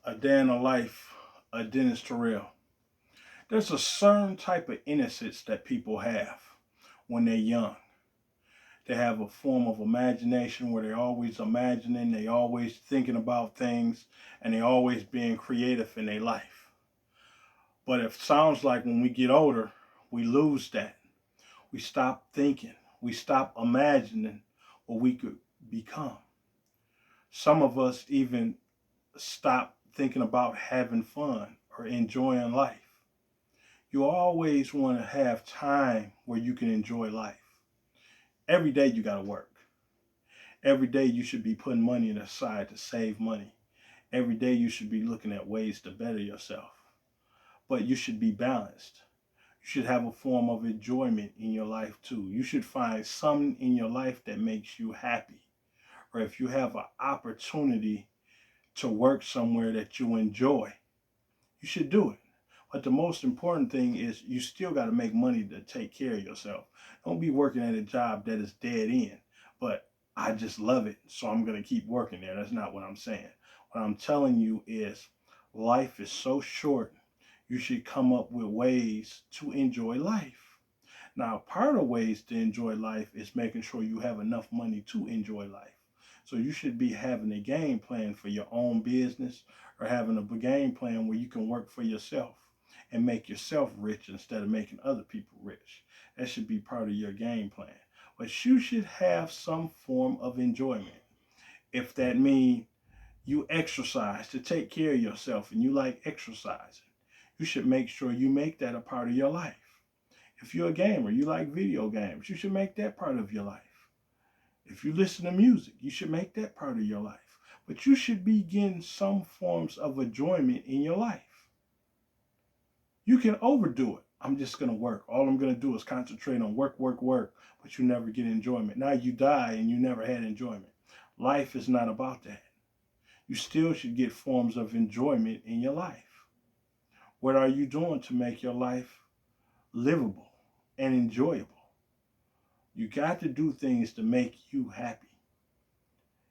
A Day in the Life of Dennis Terrell. There's a certain type of innocence that people have when they're young. They have a form of imagination where they're always imagining, they always thinking about things, and they always being creative in their life. But it sounds like when we get older, we lose that. We stop thinking. We stop imagining what we could become. Some of us even stop thinking about having fun or enjoying life. You always want to have time where you can enjoy life. Every day you got to work. Every day you should be putting money aside to save money. Every day you should be looking at ways to better yourself. But you should be balanced. You should have a form of enjoyment in your life too. You should find something in your life that makes you happy. Or if you have an opportunity to work somewhere that you enjoy, you should do it. But the most important thing is you still got to make money to take care of yourself. Don't be working at a job that is dead end. But I just love it, so I'm going to keep working there. That's not what I'm saying. What I'm telling you is life is so short. You should come up with ways to enjoy life. Now, part of ways to enjoy life is making sure you have enough money to enjoy life. So you should be having a game plan for your own business or having a game plan where you can work for yourself and make yourself rich instead of making other people rich. That should be part of your game plan. But you should have some form of enjoyment. If that means you exercise to take care of yourself and you like exercising, you should make sure you make that a part of your life. If you're a gamer, you like video games, you should make that part of your life. If you listen to music, you should make that part of your life. But you should be getting some forms of enjoyment in your life. You can overdo it. I'm just going to work. All I'm going to do is concentrate on work, work, work, but you never get enjoyment. Now you die and you never had enjoyment. Life is not about that. You still should get forms of enjoyment in your life. What are you doing to make your life livable and enjoyable? You got to do things to make you happy.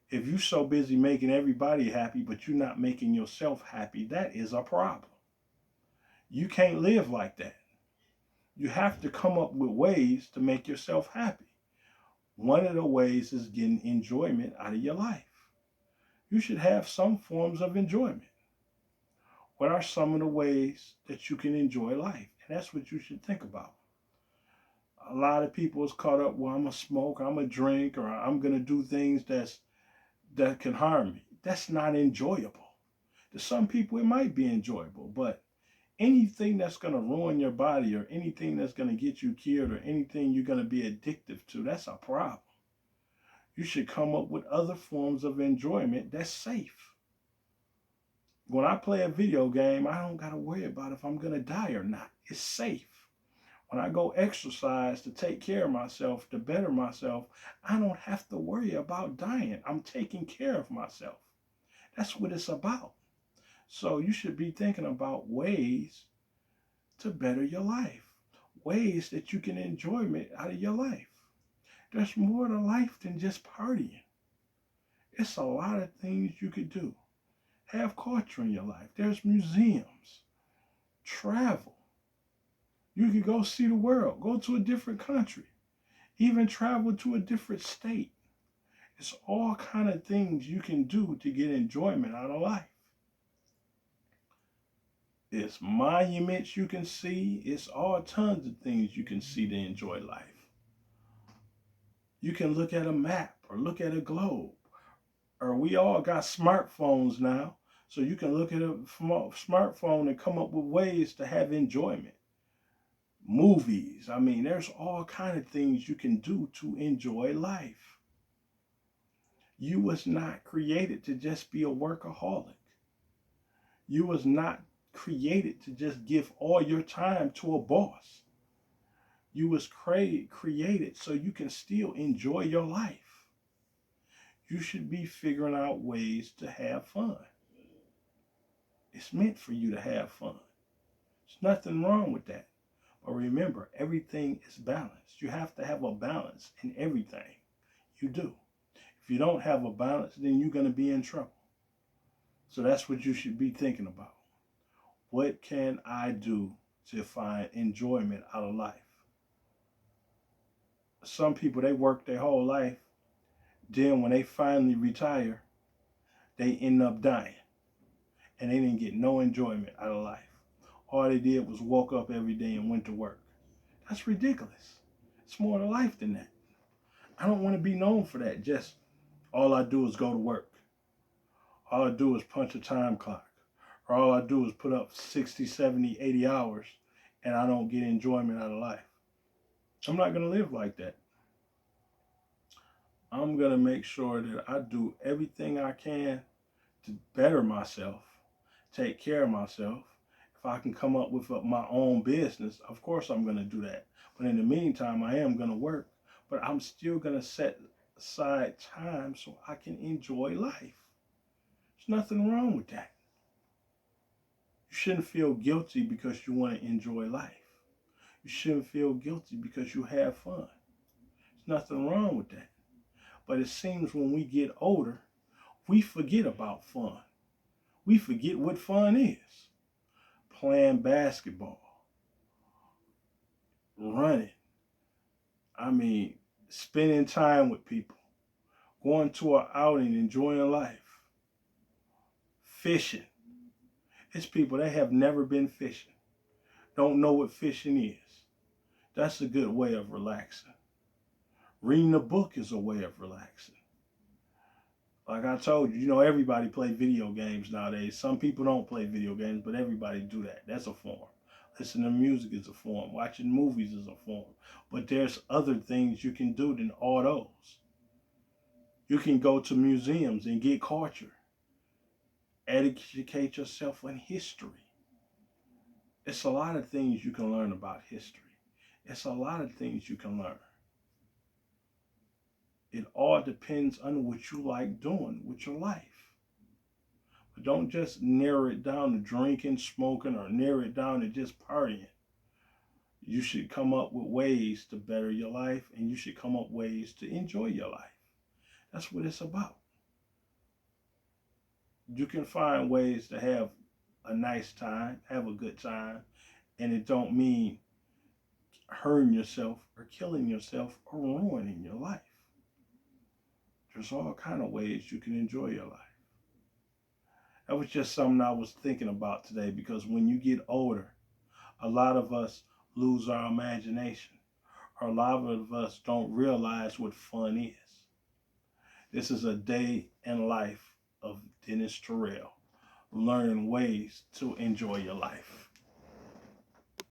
If you're so busy making everybody happy, but you're not making yourself happy, that is a problem. You can't live like that. You have to come up with ways to make yourself happy. One of the ways is getting enjoyment out of your life. You should have some forms of enjoyment. What are some of the ways that you can enjoy life? And that's what you should think about. A lot of people is caught up, well, I'm gonna smoke, I'm gonna drink, or I'm gonna do things that can harm me. That's not enjoyable. To some people, it might be enjoyable, but anything that's going to ruin your body or anything that's going to get you killed or anything you're going to be addictive to, that's a problem. You should come up with other forms of enjoyment that's safe. When I play a video game, I don't got to worry about if I'm going to die or not. It's safe. When I go exercise to take care of myself, to better myself, I don't have to worry about dying. I'm taking care of myself. That's what it's about. So you should be thinking about ways to better your life, ways that you can enjoyment out of your life. There's more to life than just partying. It's a lot of things you could do. Have culture in your life. There's museums, travel. You could go see the world, go to a different country, even travel to a different state. It's all kind of things you can do to get enjoyment out of life. It's monuments you can see. It's all tons of things you can see to enjoy life. You can look at a map or look at a globe. Or we all got smartphones now. So you can look at a smartphone and come up with ways to have enjoyment. Movies. I mean, there's all kind of things you can do to enjoy life. You was not created to just be a workaholic. You was not created to just give all your time to a boss. You was created so you can still enjoy your life. You should be figuring out ways to have fun. It's meant for you to have fun. There's nothing wrong with that. But remember, everything is balanced. You have to have a balance in everything you do. If you don't have a balance, then you're going to be in trouble. So that's what you should be thinking about. What can I do to find enjoyment out of life? Some people, they work their whole life. Then when they finally retire, they end up dying. And they didn't get no enjoyment out of life. All they did was woke up every day and went to work. That's ridiculous. It's more to life than that. I don't want to be known for that. Just all I do is go to work. All I do is punch a time clock. Or all I do is put up 60, 70, 80 hours and I don't get enjoyment out of life. I'm not going to live like that. I'm going to make sure that I do everything I can to better myself, take care of myself. If I can come up with my own business, of course I'm going to do that. But in the meantime, I am going to work. But I'm still going to set aside time so I can enjoy life. There's nothing wrong with that. You shouldn't feel guilty because you want to enjoy life. You shouldn't feel guilty because you have fun. There's nothing wrong with that. But it seems when we get older, we forget about fun. We forget what fun is. Playing basketball, running, spending time with people, going to an outing, enjoying life, fishing. It's people that have never been fishing, don't know what fishing is. That's a good way of relaxing. Reading a book is a way of relaxing. Like I told you, everybody play video games nowadays. Some people don't play video games, but everybody do that. That's a form. Listening to music is a form. Watching movies is a form. But there's other things you can do than all those. You can go to museums and get culture. Educate yourself on history. It's a lot of things you can learn about history. It's a lot of things you can learn. It all depends on what you like doing with your life. But don't just narrow it down to drinking, smoking, or narrow it down to just partying. You should come up with ways to better your life, and you should come up with ways to enjoy your life. That's what it's about. You can find ways to have a nice time, have a good time, and it don't mean hurting yourself or killing yourself or ruining your life. There's all kind of ways you can enjoy your life. That was just something I was thinking about today, because when you get older, a lot of us lose our imagination, or a lot of us don't realize what fun is. This is a day in life of Dennis Terrell. Learn ways to enjoy your life.